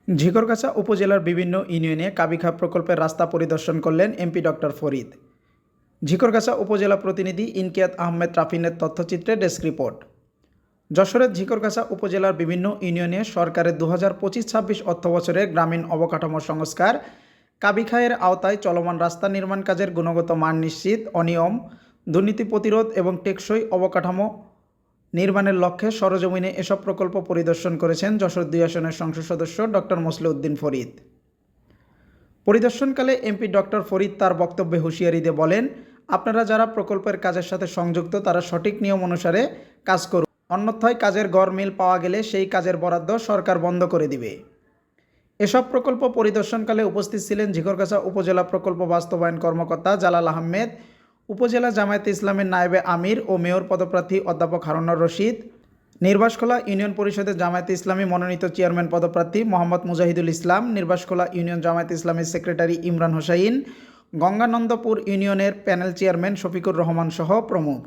ঝিকরগাছা উপজেলার বিভিন্ন ইউনিয়নে কাবিখা প্রকল্পের রাস্তা পরিদর্শন করলেন এমপি ডক্টর ফরিদ। ঝিকরগাছা উপজেলা প্রতিনিধি ইনকিয়াত আহমেদ রাফিনের তথ্যচিত্রে ডেস্ক রিপোর্ট। যশোরের ঝিকরগাছা উপজেলার বিভিন্ন ইউনিয়নে সরকারের 2025-26 অর্থবছরে গ্রামীণ অবকাঠামো সংস্কার কাবিখায়ের আওতায় চলমান রাস্তা নির্মাণ কাজের গুণগত মান নিশ্চিত, অনিয়ম, দুর্নীতি প্রতিরোধ এবং টেকসই অবকাঠামো নির্মাণের লক্ষ্যে সরজমিনে এসব প্রকল্প পরিদর্শন করেছেন যশোর 2 আসনের সংসদ সদস্য ডক্টর মসলিউদ্দিন ফরিদ। পরিদর্শনকালে এমপি ডক্টর ফরিদ তার বক্তব্যে হুঁশিয়ারি দিয়ে বলেন, আপনারা যারা প্রকল্পের কাজের সাথে সংযুক্ত তারা সঠিক নিয়ম অনুসারে কাজ করুন, অন্যথায় কাজের গড়মিল পাওয়া গেলে সেই কাজের বরাদ্দ সরকার বন্ধ করে দিবে। এসব প্রকল্প পরিদর্শনকালে উপস্থিত ছিলেন ঝিকরগাছা উপজেলা প্রকল্প বাস্তবায়ন কর্মকর্তা জালাল আহমেদ, উপজেলা জামায়াতে ইসলামের নায়েবে আমির ও মেয়র পদপ্রার্থী অধ্যাপক হারুনুর রশিদ, নির্বাসখোলা ইউনিয়ন পরিষদের জামায়াতে ইসলামী মনোনীত চেয়ারম্যান পদপ্রার্থী মোহাম্মদ মুজাহিদুল ইসলাম, নির্বাসখোলা ইউনিয়ন জামায়াতে ইসলামীর সেক্রেটারি ইমরান হোসাইন, গঙ্গানন্দপুর ইউনিয়নের প্যানেল চেয়ারম্যান শফিকুর রহমান সহ প্রমুখ।